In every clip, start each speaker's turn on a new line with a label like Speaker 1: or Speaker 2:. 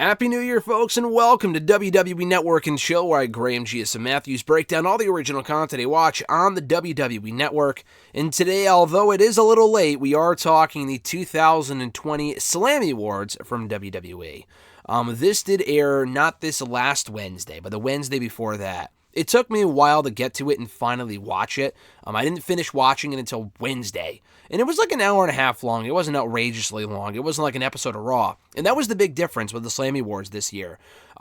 Speaker 1: Happy New Year, folks, and welcome to WWE Network and Chill, where I, Graham G.S. Matthews, break down all the original content I watch on the WWE Network. And today, although it is a little late, we are talking the 2020 SLAMMY Awards from WWE. This did air not this last Wednesday, but the Wednesday before that. It took me a while to get to it and finally watch it. I didn't finish watching it until Wednesday. And it was like an hour and a half long. It wasn't outrageously long. It wasn't like an episode of Raw. And that was the big difference with the SLAMMY Awards this year.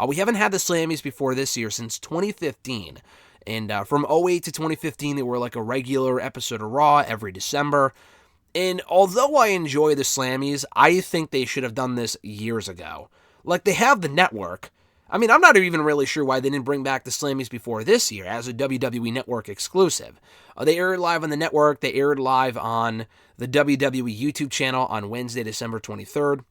Speaker 1: We haven't had the SLAMMYs before this year since 2015. And from 2008 to 2015, they were like a regular episode of Raw every December. And although I enjoy the SLAMMYs, I think they should have done this years ago. Like, they have the network. I'm not even really sure why they didn't bring back the SLAMMYs before this year as a WWE Network exclusive. They aired live on the network. They aired live on the WWE YouTube channel on Wednesday, December 23rd.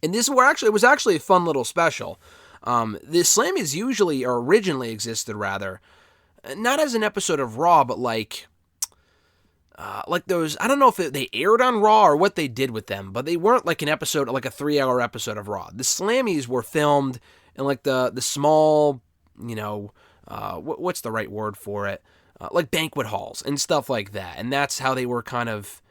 Speaker 1: And this was actually a fun little special. The SLAMMYs originally existed, not as an episode of Raw, but like those, I don't know if they aired on Raw or what they did with them, but they weren't like an episode, like a 3-hour episode of Raw. The SLAMMYs were filmed in like the small, what's the right word for it? Like banquet halls and stuff like that. And that's how they were kind of,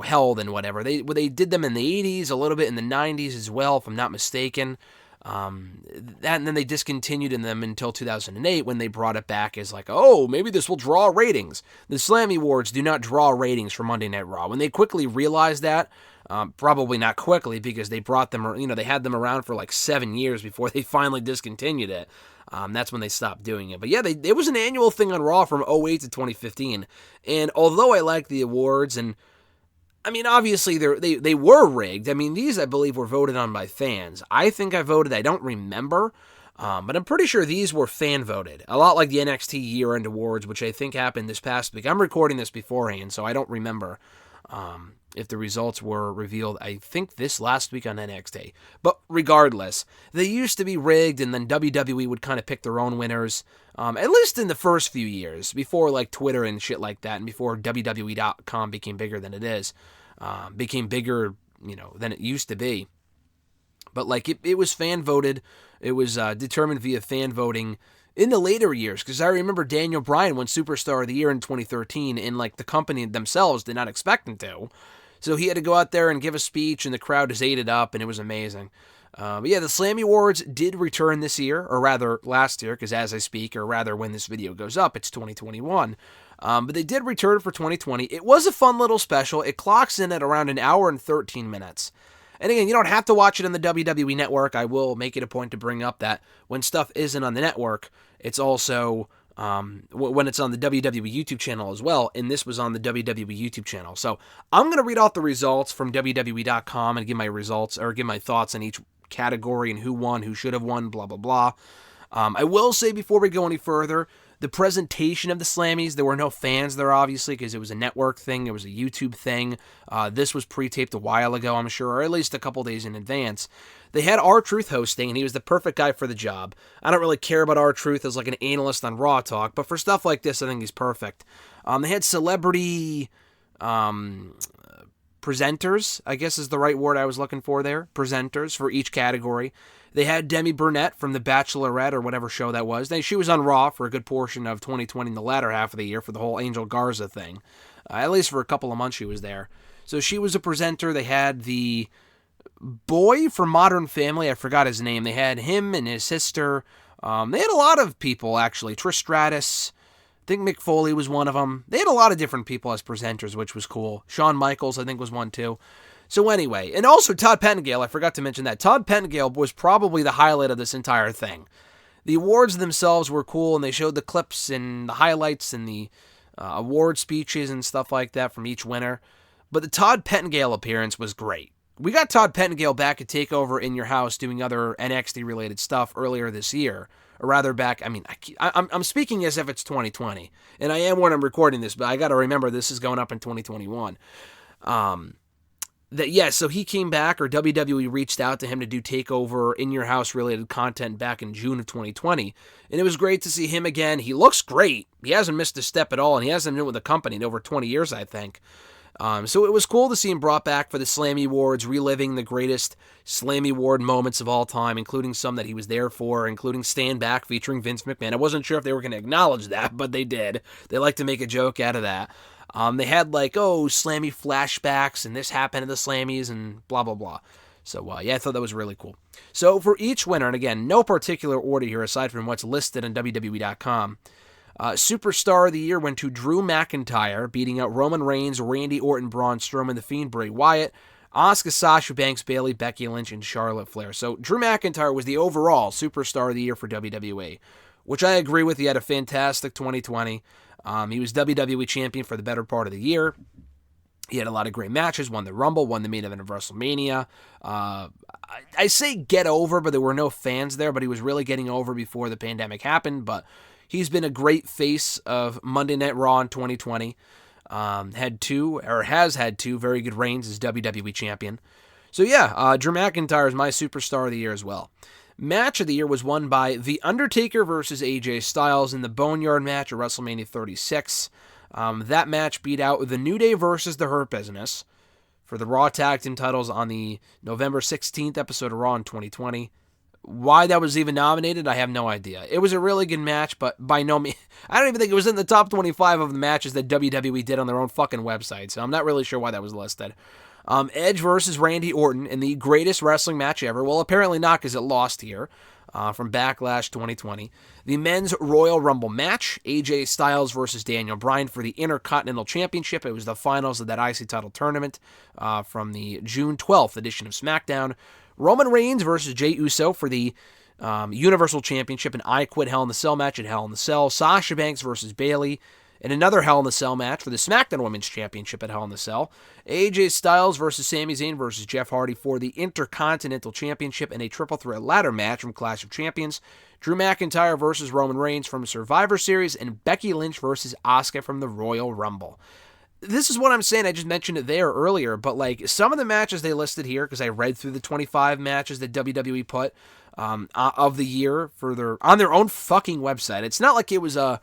Speaker 1: held and whatever. They did them in the 80s, a little bit in the 90s as well, if I'm not mistaken. And then they discontinued them until 2008 when they brought it back as like, oh, maybe this will draw ratings. The SLAMMY Awards do not draw ratings for Monday Night Raw. When they quickly realized that, probably not quickly because they brought them, they had them around for like 7 years before they finally discontinued it. That's when they stopped doing it. But yeah, it was an annual thing on Raw from 2008 to 2015. And although I like the awards, and obviously they were rigged. These, I believe, were voted on by fans. I think I voted. I don't remember. But I'm pretty sure these were fan voted. A lot like the NXT year-end awards, which I think happened this past week. I'm recording this beforehand, so I don't remember if the results were revealed, I think, this last week on NXT. But regardless, they used to be rigged, and then WWE would kind of pick their own winners, at least in the first few years, before like Twitter and shit like that, and before WWE.com became bigger than it is, became bigger, than it used to be. But like it was fan voted, it was determined via fan voting in the later years, because I remember Daniel Bryan won Superstar of the Year in 2013, and like the company themselves did not expect him to. So he had to go out there and give a speech, and the crowd just ate it up, and it was amazing. But yeah, the SLAMMY Awards did return this year, or rather last year, because as I speak, or rather when this video goes up, it's 2021. But they did return for 2020. It was a fun little special. It clocks in at around an hour and 13 minutes. And again, you don't have to watch it on the WWE Network. I will make it a point to bring up that when stuff isn't on the network, it's also when it's on the WWE YouTube channel as well, and this was on the WWE YouTube channel. So I'm going to read out the results from WWE.com and give my results, or give my thoughts on each category and who won, who should have won, blah, blah, blah. I will say before we go any further, the presentation of the SLAMMYs, there were no fans there, obviously, because it was a network thing. It was a YouTube thing. This was pre-taped a while ago, I'm sure, or at least a couple days in advance. They had R-Truth hosting, and he was the perfect guy for the job. I don't really care about R-Truth as like an analyst on Raw Talk, but for stuff like this, I think he's perfect. They had celebrity presenters, I guess is the right word I was looking for there. Presenters for each category. They had Demi Burnett from The Bachelorette, or whatever show that was. She was on Raw for a good portion of 2020 in the latter half of the year for the whole Angel Garza thing. At least for a couple of months she was there. So she was a presenter. They had the boy from Modern Family. I forgot his name. They had him and his sister. They had a lot of people, actually. Trish Stratus. I think Mick Foley was one of them. They had a lot of different people as presenters, which was cool. Shawn Michaels, I think, was one too. So anyway, and also Todd Pettengill, I forgot to mention that. Todd Pettengill was probably the highlight of this entire thing. The awards themselves were cool, and they showed the clips and the highlights and the award speeches and stuff like that from each winner. But the Todd Pettengill appearance was great. We got Todd Pettengill back at TakeOver in Your House doing other NXT-related stuff earlier this year. Or rather back, I'm speaking as if it's 2020. And I am when I'm recording this, but I got to remember this is going up in 2021. So he came back, or WWE reached out to him to do TakeOver in Your House related content back in June of 2020. And it was great to see him again. He looks great. He hasn't missed a step at all, and he hasn't been with the company in over 20 years, I think. So it was cool to see him brought back for the SLAMMY Awards, reliving the greatest SLAMMY Award moments of all time, including some that he was there for, including Stand Back featuring Vince McMahon. I wasn't sure if they were going to acknowledge that, but they did. They like to make a joke out of that. They had SLAMMY flashbacks, and this happened to the SLAMMYs, and blah, blah, blah. So, yeah, I thought that was really cool. So, for each winner, and again, no particular order here aside from what's listed on WWE.com, Superstar of the Year went to Drew McIntyre, beating out Roman Reigns, Randy Orton, Braun Strowman, The Fiend, Bray Wyatt, Asuka, Sasha Banks, Bayley, Becky Lynch, and Charlotte Flair. So Drew McIntyre was the overall Superstar of the Year for WWE, which I agree with. He had a fantastic 2020. He was WWE Champion for the better part of the year. He had a lot of great matches, won the Rumble, won the main event of WrestleMania. I say get over, but there were no fans there, but he was really getting over before the pandemic happened, but he's been a great face of Monday Night Raw in 2020. Has had two very good reigns as WWE Champion. So yeah, Drew McIntyre is my Superstar of the Year as well. Match of the Year was won by The Undertaker versus AJ Styles in the Boneyard match at WrestleMania 36. That match beat out The New Day versus The Hurt Business for the Raw Tag Team titles on the November 16th episode of Raw in 2020. Why that was even nominated, I have no idea. It was a really good match, but by no means, I don't even think it was in the top 25 of the matches that WWE did on their own fucking website, so I'm not really sure why that was listed. Edge versus Randy Orton in the greatest wrestling match ever. Well, apparently not, because it lost here from Backlash 2020. The Men's Royal Rumble match, AJ Styles versus Daniel Bryan for the Intercontinental Championship. It was the finals of that IC title tournament from the June 12th edition of SmackDown. Roman Reigns versus Jey Uso for the Universal Championship, an I Quit Hell in the Cell match at Hell in the Cell. Sasha Banks versus Bayley in another Hell in the Cell match for the SmackDown Women's Championship at Hell in the Cell. AJ Styles versus Sami Zayn versus Jeff Hardy for the Intercontinental Championship in a triple threat ladder match from Clash of Champions. Drew McIntyre versus Roman Reigns from Survivor Series, and Becky Lynch versus Asuka from the Royal Rumble. This is what I'm saying. I just mentioned it there earlier, but some of the matches they listed here, because I read through the 25 matches that WWE put of the year on their own fucking website. It's not like it was a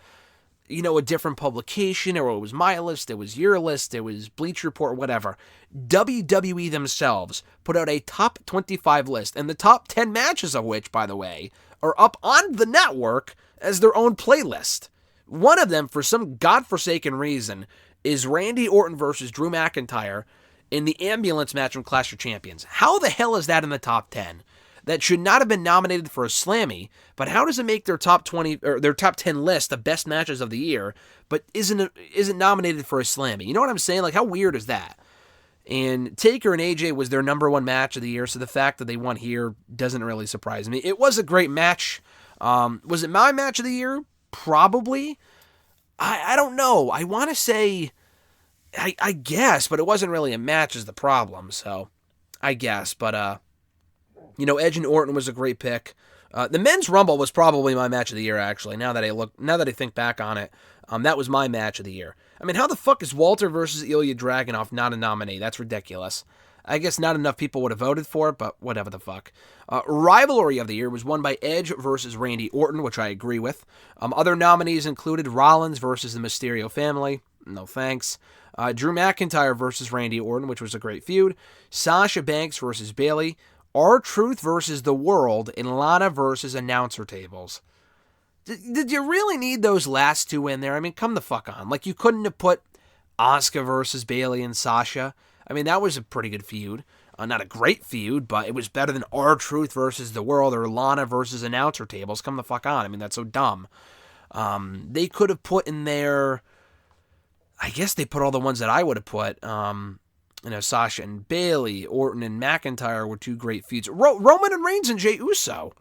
Speaker 1: different publication, or it was my list, it was your list, it was Bleacher Report, whatever. WWE themselves put out a top 25 list, and the top 10 matches of which, by the way, are up on the network as their own playlist. One of them, for some godforsaken reason, is Randy Orton versus Drew McIntyre in the ambulance match from Clash of Champions. How the hell is that in the top 10? That should not have been nominated for a SLAMMY, but how does it make their top 20 or their top 10 list of best matches of the year, but isn't nominated for a SLAMMY? You know what I'm saying? How weird is that? And Taker and AJ was their number one match of the year, so the fact that they won here doesn't really surprise me. It was a great match. Was it my match of the year? Probably. I don't know. I want to say, I guess, but it wasn't really a match is the problem, so I guess. But, Edge and Orton was a great pick. The Men's Rumble was probably my match of the year, actually, now that I think back on it. That was my match of the year. I mean, how the fuck is Walter versus Ilya Dragunov not a nominee? That's ridiculous. I guess not enough people would have voted for it, but whatever the fuck. Rivalry of the Year was won by Edge versus Randy Orton, which I agree with. Other nominees included Rollins versus the Mysterio family. No thanks. Drew McIntyre versus Randy Orton, which was a great feud. Sasha Banks versus Bayley. R-Truth versus The World. And Lana versus Announcer Tables. Did you really need those last two in there? I mean, come the fuck on. You couldn't have put Asuka versus Bayley and Sasha. I mean, that was a pretty good feud. Not a great feud, but it was better than R-Truth versus The World or Lana versus Announcer Tables. Come the fuck on. I mean, that's so dumb. They could have put in there, I guess they put all the ones that I would have put. Sasha and Bayley, Orton and McIntyre were two great feuds. Roman and Reigns and Jey Uso.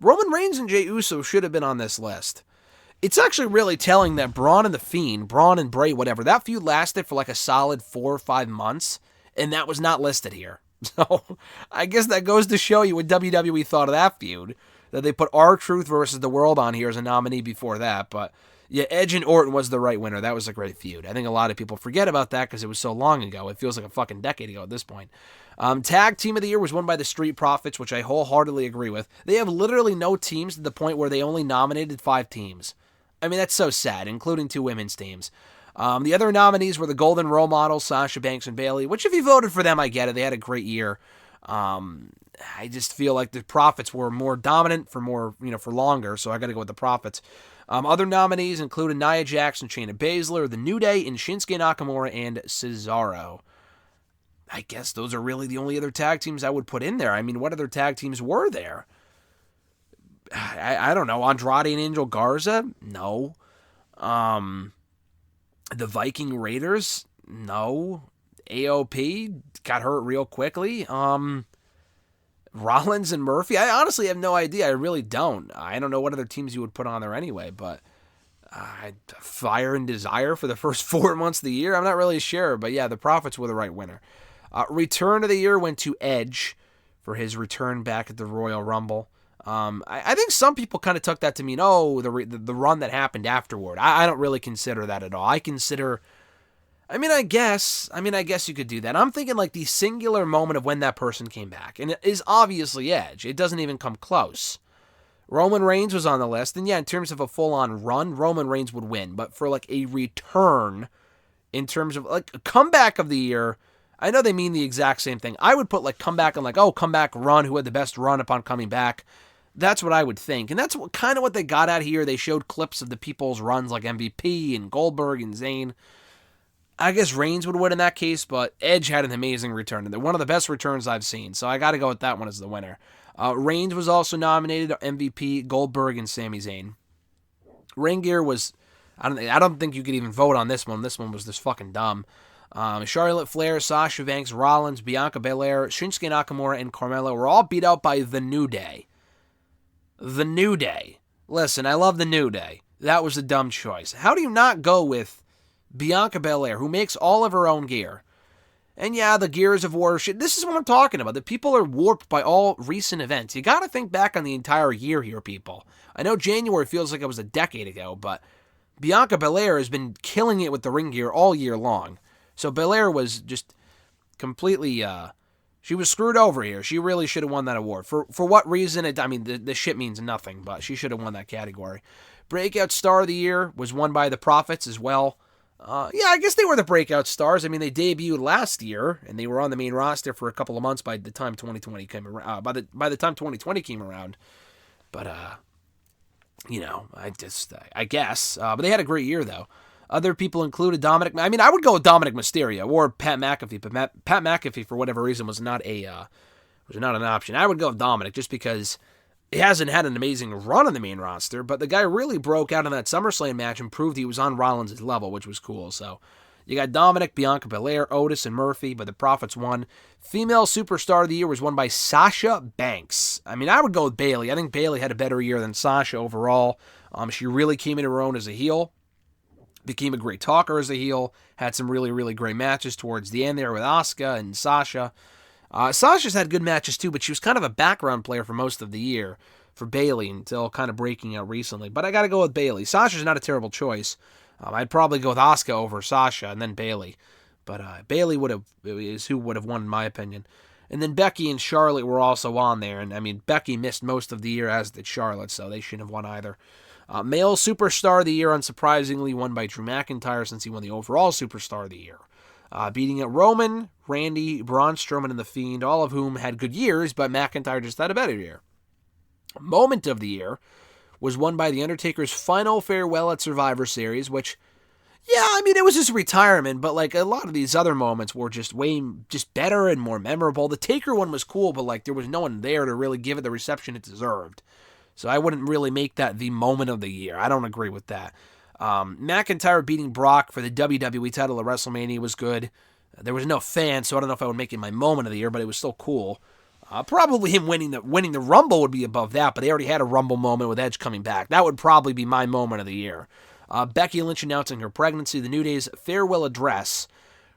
Speaker 1: Roman Reigns and Jey Uso should have been on this list. It's actually really telling that Braun and The Fiend, Braun and Bray, whatever, that feud lasted for a solid 4 or 5 months, and that was not listed here. So, I guess that goes to show you what WWE thought of that feud, that they put R-Truth versus The World on here as a nominee before that, but yeah, Edge and Orton was the right winner. That was a great feud. I think a lot of people forget about that because it was so long ago. It feels like a fucking decade ago at this point. Tag Team of the Year was won by the Street Profits, which I wholeheartedly agree with. They have literally no teams to the point where they only nominated 5 teams. I mean, that's so sad, including 2 women's teams. The other nominees were the Golden Role Models, Sasha Banks and Bayley, which if you voted for them, I get it. They had a great year. I just feel like the Profits were more dominant for for longer, so I got to go with the Profits. Other nominees included Nia Jax and Shayna Baszler, The New Day, and Shinsuke Nakamura and Cesaro. I guess those are really the only other tag teams I would put in there. I mean, what other tag teams were there? I don't know. Andrade and Angel Garza? No. The Viking Raiders? No. AOP got hurt real quickly. Rollins and Murphy? I honestly have no idea. I really don't. I don't know what other teams you would put on there anyway, but Fire and Desire for the first 4 months of the year? I'm not really sure, but yeah, the Profits were the right winner. Return of the year went to Edge for his return back at the Royal Rumble. I think some people kind of took that to mean, the run that happened afterward. I don't really consider that at all. I guess you could do that. I'm thinking like the singular moment of when that person came back, and it is obviously Edge. It doesn't even come close. Roman Reigns was on the list, and yeah, in terms of a full-on run, Roman Reigns would win. But for like a return, in terms of like a comeback of the year, I know they mean the exact same thing. I would put like comeback and like, comeback run, who had the best run upon coming back. That's what I would think. And that's kind of what they got at here. They showed clips of the people's runs like MVP and Goldberg and Zayn. I guess Reigns would win in that case, but Edge had an amazing return. One of the best returns I've seen, so I got to go with that one as the winner. Reigns was also nominated MVP, Goldberg, and Sami Zayn. Ring gear was, I don't think you could even vote on this one. This one was just fucking dumb. Charlotte Flair, Sasha Banks, Rollins, Bianca Belair, Shinsuke Nakamura, and Carmella were all beat out by The New Day. The New Day. Listen, I love The New Day. That was a dumb choice. How do you not go with Bianca Belair, who makes all of her own gear? And yeah, the gears of war shit. This is what I'm talking about. The people are warped by all recent events. You got to think back on the entire year here, people. I know January feels like it was a decade ago, but Bianca Belair has been killing it with the ring gear all year long. So Belair was just completely, she was screwed over here. She really should have won that award. For what reason? The shit means nothing, but she should have won that category. Breakout Star of the Year was won by the Profits as well. I guess they were the breakout stars. I mean, they debuted last year, and they were on the main roster for a couple of months by the time 2020 came around. By the time 2020 came around, but I guess. But they had a great year though. Other people included Dominic. I mean, I would go with Dominic Mysterio or Pat McAfee, but Pat McAfee for whatever reason was not an option. I would go with Dominic just because he hasn't had an amazing run on the main roster, but the guy really broke out in that SummerSlam match and proved he was on Rollins' level, which was cool. So you got Dominic, Bianca Belair, Otis, and Murphy, but the Profits won. Female Superstar of the Year was won by Sasha Banks. I mean, I would go with Bayley. I think Bayley had a better year than Sasha overall. She really came into her own as a heel, became a great talker as a heel, had some really, really great matches towards the end there with Asuka and Sasha. Sasha's had good matches too, but she was kind of a background player for most of the year for Bayley until kind of breaking out recently. But I got to go with Bayley. Sasha's not a terrible choice. I'd probably go with Asuka over Sasha and then Bayley. But Bayley is who would have won in my opinion. And then Becky and Charlotte were also on there. And I mean, Becky missed most of the year, as did Charlotte, so they shouldn't have won either. Male Superstar of the Year, unsurprisingly, won by Drew McIntyre since he won the overall Superstar of the Year. Beating out Roman, Randy, Braun Strowman, and The Fiend, all of whom had good years, but McIntyre just had a better year. Moment of the Year was won by The Undertaker's final farewell at Survivor Series, which, it was his retirement, but like a lot of these other moments were just better and more memorable. The Taker one was cool, but like there was no one there to really give it the reception it deserved. So I wouldn't really make that the moment of the year. I don't agree with that. McIntyre beating Brock for the WWE title at WrestleMania was good. There was no fan, so I don't know if I would make it my moment of the year, but it was still cool. Probably him winning the Rumble would be above that, but they already had a Rumble moment with Edge coming back. That would probably be my moment of the year. Becky Lynch announcing her pregnancy, the New Day's farewell address,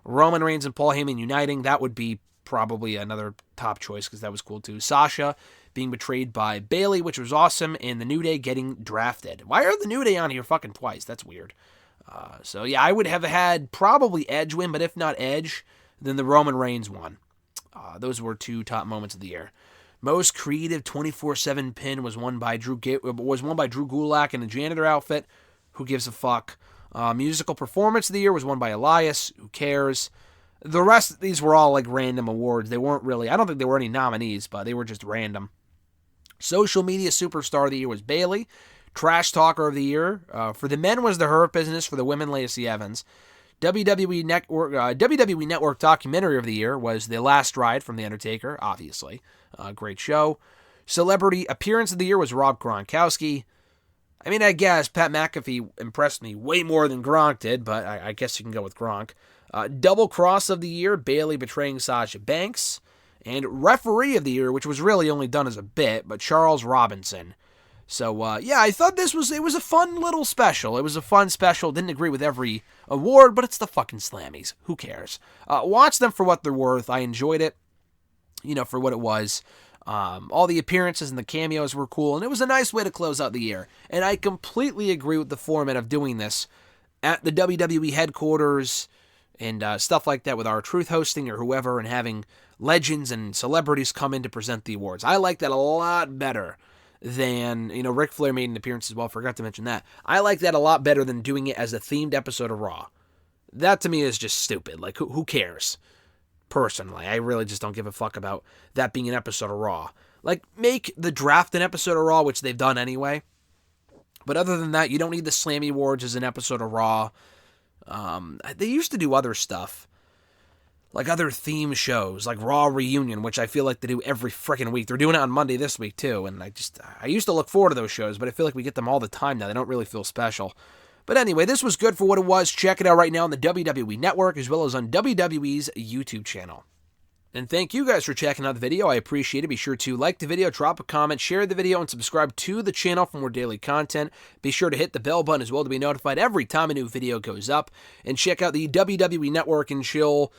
Speaker 1: Roman Reigns and Paul Heyman uniting. That would be probably another top choice because that was cool too. Sasha being betrayed by Bayley, which was awesome, and the New Day getting drafted. Why are the New Day on here fucking twice? That's weird. I would have had probably Edge win, but if not Edge, then the Roman Reigns one. Those were two top moments of the year. Most creative 24/7 pin was won by Drew Gulak in a janitor outfit. Who gives a fuck? Musical Performance of the Year was won by Elias. Who cares? The rest of these were all like random awards. They weren't really, I don't think there were any nominees, but they were just random. Social Media Superstar of the Year was Bayley. Trash Talker of the Year for the men was The Hurt Business. For the women, Lacey Evans. WWE Network Documentary of the Year was The Last Ride from The Undertaker, obviously. Great show. Celebrity Appearance of the Year was Rob Gronkowski. I mean, I guess Pat McAfee impressed me way more than Gronk did, but I guess you can go with Gronk. Double Cross of the Year, Bayley betraying Sasha Banks. And Referee of the Year, which was really only done as a bit, but Charles Robinson. So, yeah, I thought it was a fun little special. It was a fun special. Didn't agree with every award, but it's the fucking Slammies. Who cares? Watch them for what they're worth. I enjoyed it, for what it was. All the appearances and the cameos were cool, and it was a nice way to close out the year. And I completely agree with the format of doing this at the WWE headquarters and stuff like that with R-Truth hosting or whoever and having legends and celebrities come in to present the awards. I like that a lot better than, Ric Flair made an appearance as well. Forgot to mention that. I like that a lot better than doing it as a themed episode of Raw. That to me is just stupid. Like, who cares? Personally, I really just don't give a fuck about that being an episode of Raw. Like, make the draft an episode of Raw, which they've done anyway. But other than that, you don't need the SLAMMY Awards as an episode of Raw. They used to do other stuff. Like other theme shows, like Raw Reunion, which I feel like they do every freaking week. They're doing it on Monday this week, too. And I used to look forward to those shows, but I feel like we get them all the time now. They don't really feel special. But anyway, this was good for what it was. Check it out right now on the WWE Network, as well as on WWE's YouTube channel. And thank you guys for checking out the video. I appreciate it. Be sure to like the video, drop a comment, share the video, and subscribe to the channel for more daily content. Be sure to hit the bell button as well to be notified every time a new video goes up. And check out the WWE Network and Chill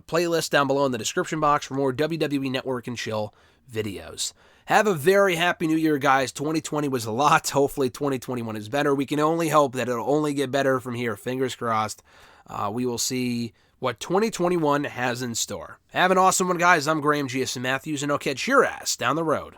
Speaker 1: playlist down below in the description box for more WWE Network and Chill videos. Have a very happy new year, guys. 2020 was a lot. Hopefully 2021 is better. We can only hope that it'll only get better from here. Fingers crossed. We will see what 2021 has in store. Have an awesome one, guys. I'm Graham G.S. Matthews, and I'll catch your ass down the road.